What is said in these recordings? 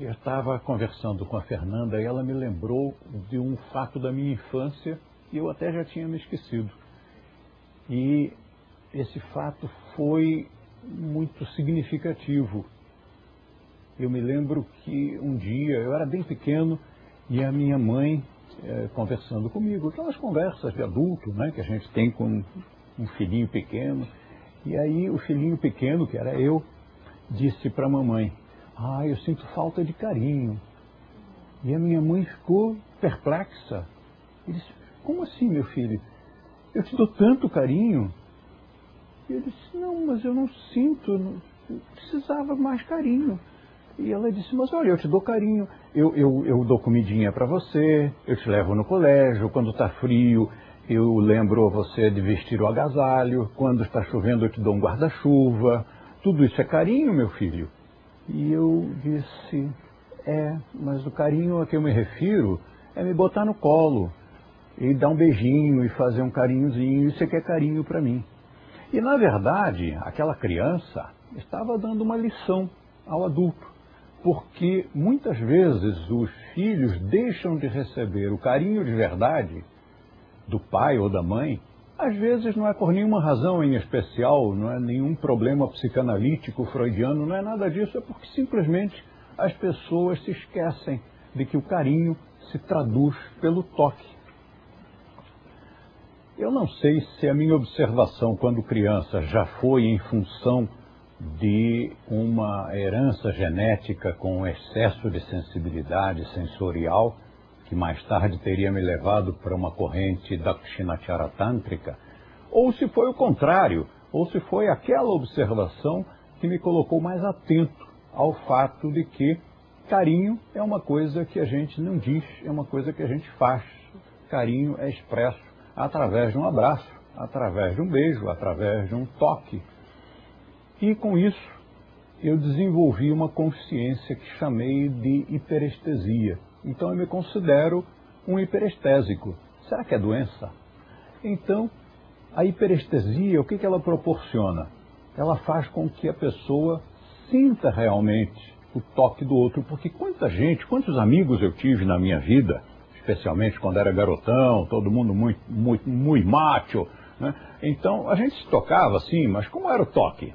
Eu estava conversando com a Fernanda e ela me lembrou de um fato da minha infância e eu até já tinha me esquecido. E esse fato foi muito significativo. Eu me lembro que um dia, eu era bem pequeno, e a minha mãe conversando comigo, aquelas conversas de adulto, né, que a gente tem com um filhinho pequeno. E aí o filhinho pequeno, que era eu, disse para a mamãe: "Ah, eu sinto falta de carinho." E a minha mãe ficou perplexa. E disse: "Como assim, meu filho? Eu te dou tanto carinho." E eu disse: "Não, mas eu não sinto, eu precisava mais carinho." E ela disse: "Mas olha, eu te dou carinho, eu dou comidinha para você, eu te levo no colégio, quando está frio eu lembro você de vestir o agasalho, quando está chovendo eu te dou um guarda-chuva, tudo isso é carinho, meu filho." E eu disse: mas o carinho a que eu me refiro é me botar no colo e dar um beijinho e fazer um carinhozinho, isso é que é carinho para mim." E na verdade, aquela criança estava dando uma lição ao adulto, porque muitas vezes os filhos deixam de receber o carinho de verdade do pai ou da mãe. Às vezes não é por nenhuma razão em especial, não é nenhum problema psicanalítico, freudiano, não é nada disso, é porque simplesmente as pessoas se esquecem de que o carinho se traduz pelo toque. Eu não sei se a minha observação quando criança já foi em função de uma herança genética com excesso de sensibilidade sensorial, que mais tarde teria me levado para uma corrente Dakshinacharya Tântrica, ou se foi o contrário, ou se foi aquela observação que me colocou mais atento ao fato de que carinho é uma coisa que a gente não diz, é uma coisa que a gente faz. Carinho é expresso através de um abraço, através de um beijo, através de um toque. E com isso eu desenvolvi uma consciência que chamei de hiperestesia. Então eu me considero um hiperestésico. Será que é doença? Então, a hiperestesia, o que ela proporciona? Ela faz com que a pessoa sinta realmente o toque do outro, porque quantos amigos eu tive na minha vida, especialmente quando era garotão, todo mundo muito macho, né? Então a gente se tocava assim, mas como era o toque?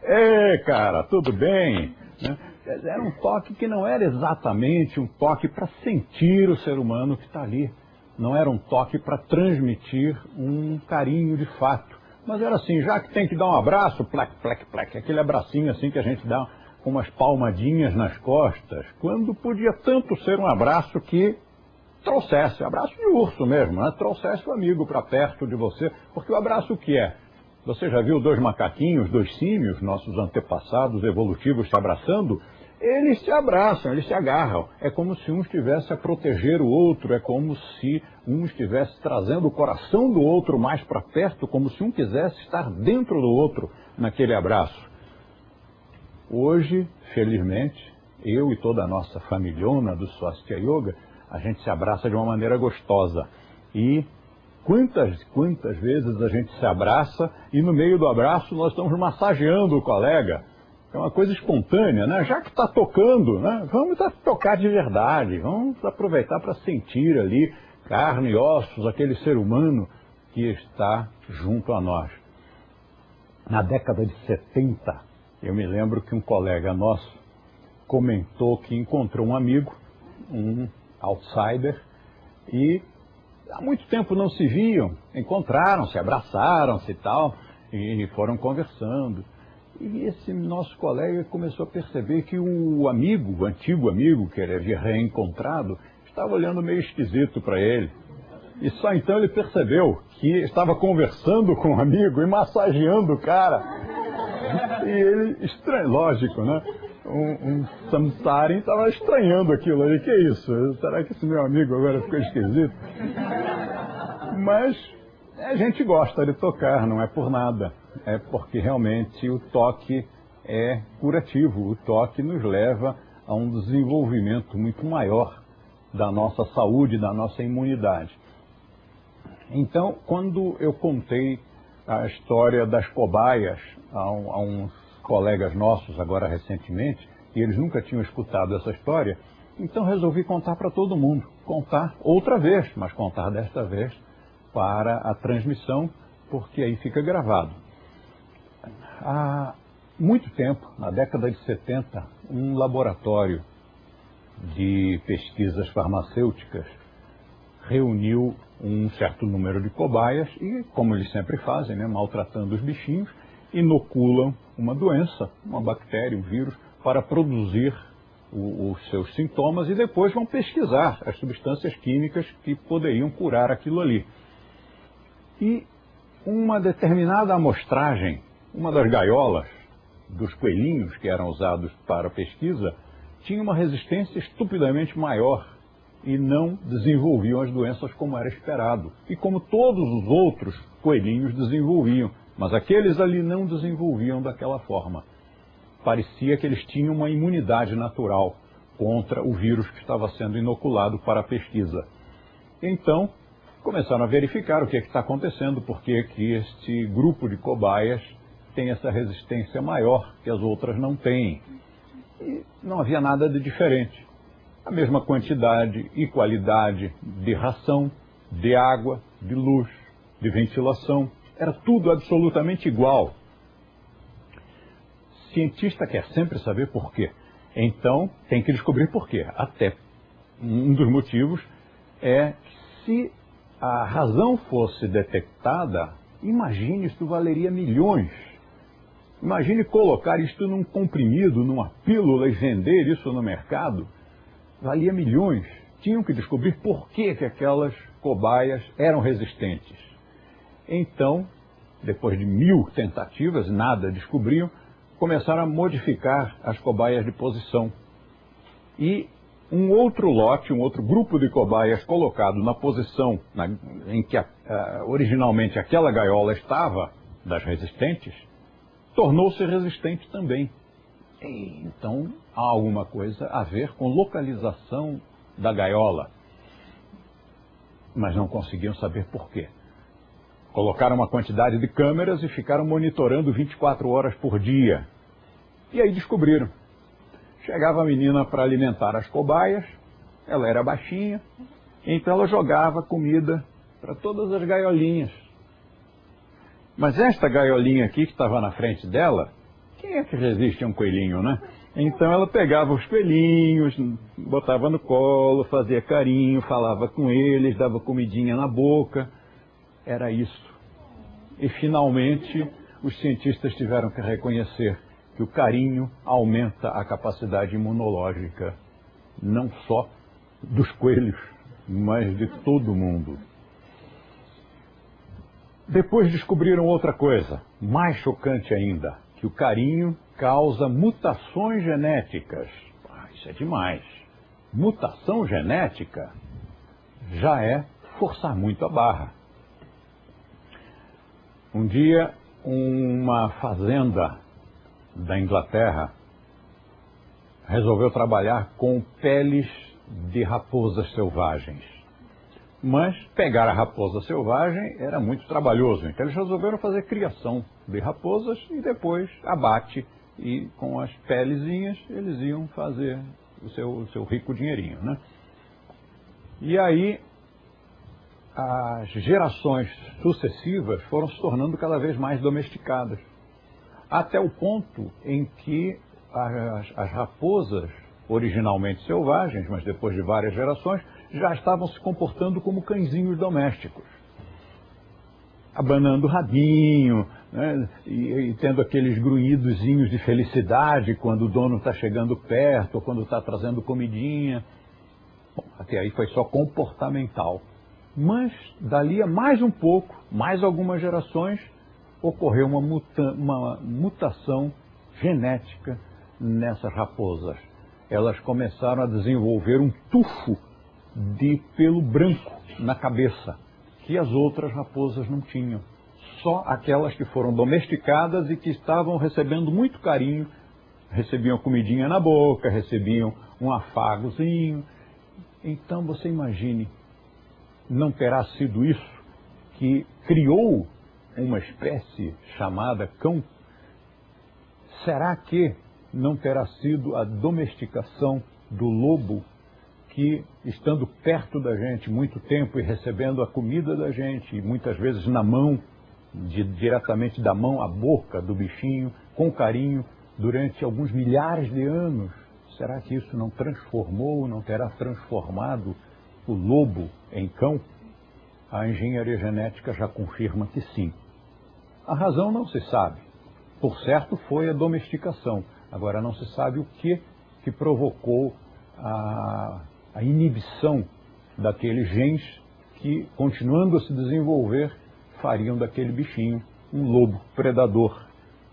Ei, cara, tudo bem? Né? Era um toque que não era exatamente um toque para sentir o ser humano que está ali. Não era um toque para transmitir um carinho de fato. Mas era assim, já que tem que dar um abraço, plac, plac, plac, aquele abracinho assim que a gente dá com umas palmadinhas nas costas, quando podia tanto ser um abraço que trouxesse, abraço de urso mesmo, né? Trouxesse o amigo para perto de você, porque o abraço o que é? Você já viu dois macaquinhos, dois símios, nossos antepassados evolutivos se abraçando? Eles se abraçam, eles se agarram. É como se um estivesse a proteger o outro, é como se um estivesse trazendo o coração do outro mais para perto, como se um quisesse estar dentro do outro naquele abraço. Hoje, felizmente, eu e toda a nossa familhona do Swastika Yoga, a gente se abraça de uma maneira gostosa. E quantas vezes a gente se abraça e no meio do abraço nós estamos massageando o colega. É uma coisa espontânea, né? Já que está tocando, né? Vamos tocar de verdade, vamos aproveitar para sentir ali carne e ossos, aquele ser humano que está junto a nós. Na década de 70, eu me lembro que um colega nosso comentou que encontrou um amigo, um outsider, e há muito tempo não se viam, encontraram-se, abraçaram-se e tal, e foram conversando. E esse nosso colega começou a perceber que o amigo, o antigo amigo que ele havia reencontrado, estava olhando meio esquisito para ele. E só então ele percebeu que estava conversando com o amigo e massageando o cara. E ele, estranho, lógico, né? Um samsari estava estranhando aquilo ali. Que é isso? Será que esse meu amigo agora ficou esquisito? Mas a gente gosta de tocar, não é por nada. É porque realmente o toque é curativo. O toque nos leva a um desenvolvimento muito maior da nossa saúde, da nossa imunidade. Então, quando eu contei a história das cobaias a uns colegas nossos, agora recentemente, e eles nunca tinham escutado essa história, então resolvi contar para todo mundo, contar outra vez, mas contar desta vez para a transmissão, porque aí fica gravado. Há muito tempo, na década de 70, um laboratório de pesquisas farmacêuticas reuniu um certo número de cobaias e, como eles sempre fazem, né, maltratando os bichinhos, inoculam uma doença, uma bactéria, um vírus, para produzir os seus sintomas e depois vão pesquisar as substâncias químicas que poderiam curar aquilo ali. E uma determinada amostragem, uma das gaiolas dos coelhinhos que eram usados para a pesquisa, tinha uma resistência estupidamente maior e não desenvolviam as doenças como era esperado. E como todos os outros coelhinhos desenvolviam, mas aqueles ali não desenvolviam daquela forma. Parecia que eles tinham uma imunidade natural contra o vírus que estava sendo inoculado para a pesquisa. Então, começaram a verificar o que está acontecendo, porque que este grupo de cobaias tem essa resistência maior que as outras não têm. E não havia nada de diferente. A mesma quantidade e qualidade de ração, de água, de luz, de ventilação. Era tudo absolutamente igual. Cientista quer sempre saber por quê. Então, tem que descobrir por quê. Até um dos motivos é que se a razão fosse detectada, imagine, isso valeria milhões. Imagine colocar isto num comprimido, numa pílula e vender isso no mercado. Valia milhões. Tinham que descobrir por que aquelas cobaias eram resistentes. Então, depois de 1000 tentativas, nada descobriam, começaram a modificar as cobaias de posição. E um outro lote, um outro grupo de cobaias colocado na posição em que originalmente aquela gaiola estava, das resistentes, tornou-se resistente também. Então, há alguma coisa a ver com localização da gaiola. Mas não conseguiam saber por quê. Colocaram uma quantidade de câmeras e ficaram monitorando 24 horas por dia. E aí descobriram. Chegava a menina para alimentar as cobaias, ela era baixinha, então ela jogava comida para todas as gaiolinhas. Mas esta gaiolinha aqui que estava na frente dela, quem é que resiste a um coelhinho, né? Então ela pegava os coelhinhos, botava no colo, fazia carinho, falava com eles, dava comidinha na boca. Era isso. E finalmente os cientistas tiveram que reconhecer que o carinho aumenta a capacidade imunológica, não só dos coelhos, mas de todo mundo. Depois descobriram outra coisa, mais chocante ainda, que o carinho causa mutações genéticas. Isso é demais. Mutação genética já é forçar muito a barra. Um dia, uma fazenda da Inglaterra resolveu trabalhar com peles de raposas selvagens. Mas pegar a raposa selvagem era muito trabalhoso, então eles resolveram fazer criação de raposas e depois abate, e com as pelezinhas eles iam fazer o seu rico dinheirinho, né? E aí as gerações sucessivas foram se tornando cada vez mais domesticadas, até o ponto em que as raposas, originalmente selvagens, mas depois de várias gerações, já estavam se comportando como cãezinhos domésticos, abanando o rabinho, né, e tendo aqueles grunhidozinhos de felicidade quando o dono está chegando perto, ou quando está trazendo comidinha. Bom, até aí foi só comportamental. Mas, dali a mais um pouco, mais algumas gerações, ocorreu uma mutação genética nessas raposas. Elas começaram a desenvolver um tufo de pelo branco na cabeça, que as outras raposas não tinham. Só aquelas que foram domesticadas e que estavam recebendo muito carinho, recebiam comidinha na boca, recebiam um afagozinho. Então você imagine, não terá sido isso que criou uma espécie chamada cão? Será que não terá sido a domesticação do lobo que, estando perto da gente muito tempo e recebendo a comida da gente, e muitas vezes na mão, diretamente da mão à boca do bichinho, com carinho, durante alguns milhares de anos, será que isso não transformou, não terá transformado o lobo em cão? A engenharia genética já confirma que sim. A razão não se sabe. Por certo, foi a domesticação. Agora, não se sabe o que provocou a inibição daqueles genes que, continuando a se desenvolver, fariam daquele bichinho um lobo predador.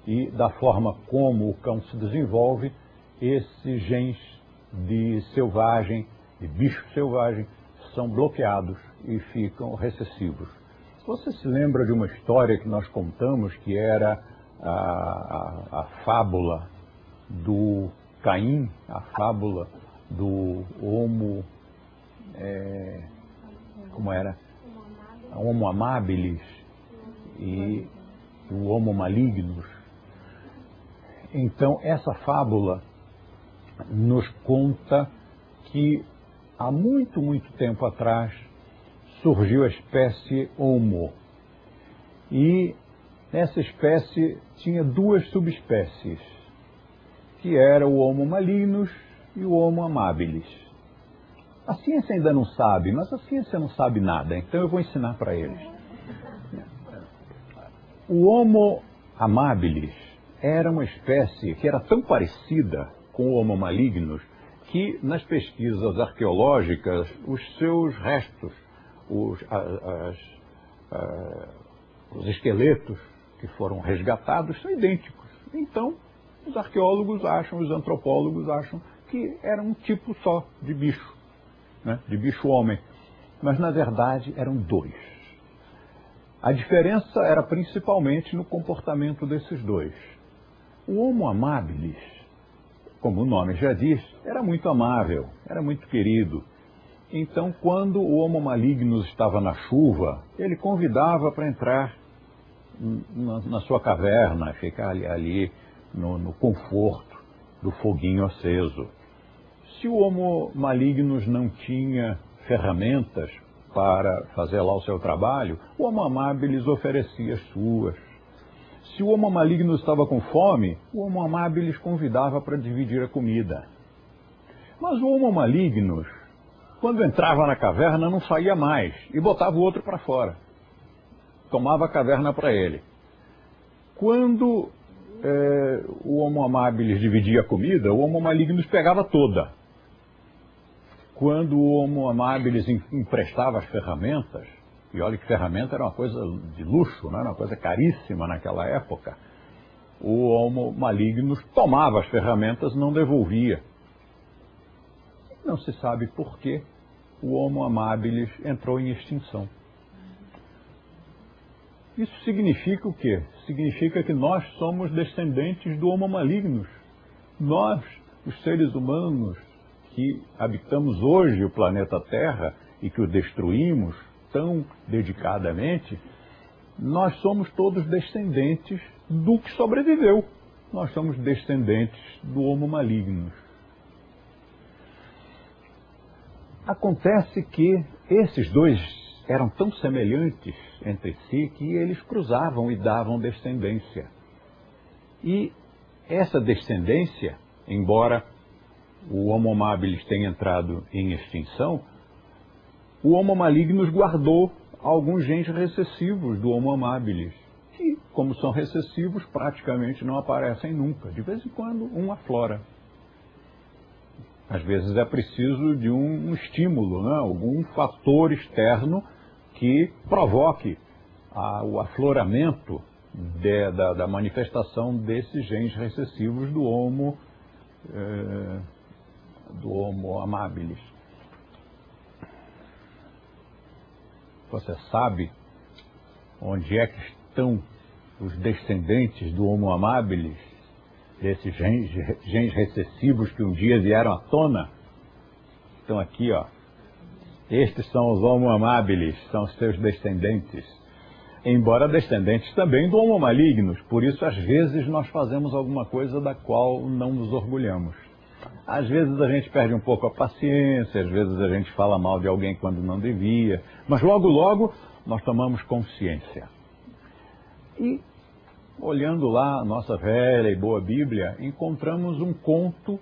E da forma como o cão se desenvolve, esses genes de selvagem, de bicho selvagem, são bloqueados e ficam recessivos. Você se lembra de uma história que nós contamos, que era a fábula do Caim, a fábula do Homo, como era? Homo amabilis e o Homo malignos. Então, essa fábula nos conta que há muito, muito tempo atrás surgiu a espécie Homo. E essa espécie tinha duas subespécies, que era o Homo malignos e o Homo amabilis. A ciência ainda não sabe, mas a ciência não sabe nada, então eu vou ensinar para eles. O Homo amabilis era uma espécie que era tão parecida com o Homo malignos que nas pesquisas arqueológicas os seus restos, os esqueletos que foram resgatados são idênticos. Então, os arqueólogos acham, os antropólogos acham que era um tipo só de bicho, né? De bicho-homem. Mas, na verdade, eram dois. A diferença era principalmente no comportamento desses dois. O Homo amabilis, como o nome já diz, era muito amável, era muito querido. Então, quando o Homo malignos estava na chuva, ele convidava para entrar na sua caverna, ficar ali no conforto do foguinho aceso. Se o Homo malignos não tinha ferramentas para fazer lá o seu trabalho, o Homo amabilis oferecia as suas. Se o Homo malignos estava com fome, o Homo amabilis convidava para dividir a comida. Mas o Homo malignos, quando entrava na caverna, não saía mais e botava o outro para fora. Tomava a caverna para ele. Quando o Homo amabilis dividia a comida, o Homo malignos pegava toda. Quando o Homo amabilis emprestava as ferramentas, e olha que ferramenta era uma coisa de luxo, né? Uma coisa caríssima naquela época, o Homo malignos tomava as ferramentas, não devolvia. Não se sabe por que o Homo amabilis entrou em extinção. Isso significa o quê? Significa que nós somos descendentes do Homo malignos. Nós, os seres humanos que habitamos hoje o planeta Terra e que o destruímos tão dedicadamente, nós somos todos descendentes do que sobreviveu. Nós somos descendentes do Homo malignos. Acontece que esses dois eram tão semelhantes entre si que eles cruzavam e davam descendência. E essa descendência, embora o Homo amabilis tenha entrado em extinção, o Homo malignos guardou alguns genes recessivos do Homo amabilis, que, como são recessivos, praticamente não aparecem nunca. De vez em quando, um aflora. Às vezes é preciso de um estímulo, né? Algum fator externo que provoque o afloramento da manifestação desses genes recessivos do Homo amabilis. Você sabe onde é que estão os descendentes do Homo amabilis, desses genes recessivos que um dia vieram à tona? Estão aqui, ó. Estes são os Homo amabilis, são os seus descendentes. embora descendentes também do Homo malignos. Por isso, às vezes, nós fazemos alguma coisa da qual não nos orgulhamos. Às vezes a gente perde um pouco a paciência, às vezes a gente fala mal de alguém quando não devia, mas logo, logo nós tomamos consciência. E, olhando lá a nossa velha e boa Bíblia, encontramos um conto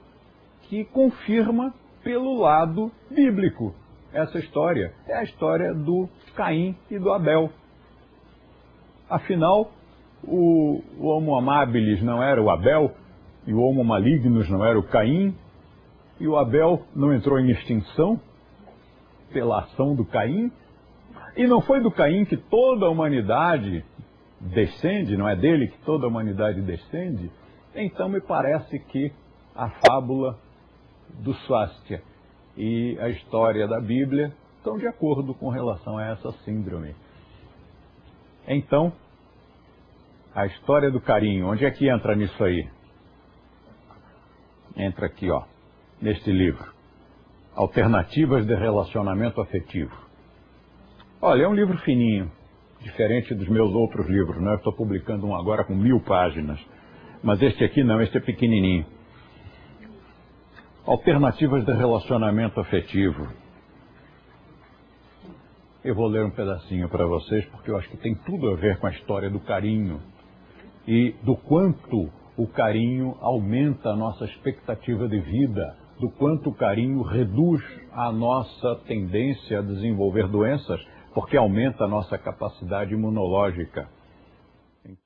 que confirma pelo lado bíblico essa história. É a história do Caim e do Abel. Afinal, o Homo amabilis não era o Abel, e o Homo malignos não era o Caim, e o Abel não entrou em extinção pela ação do Caim, e não foi do Caim que toda a humanidade descende, não é dele que toda a humanidade descende? Então me parece que a fábula do Swastika e a história da Bíblia estão de acordo com relação a essa síndrome. Então, a história do carinho, onde é que entra nisso aí? Entra aqui, ó, neste livro. Alternativas de relacionamento afetivo. Olha, é um livro fininho, diferente dos meus outros livros, né? Eu estou publicando um agora com 1000 páginas. Mas este aqui não, este é pequenininho. Alternativas de relacionamento afetivo. Eu vou ler um pedacinho para vocês, porque eu acho que tem tudo a ver com a história do carinho e do quanto o carinho aumenta a nossa expectativa de vida, do quanto o carinho reduz a nossa tendência a desenvolver doenças, porque aumenta a nossa capacidade imunológica. Então...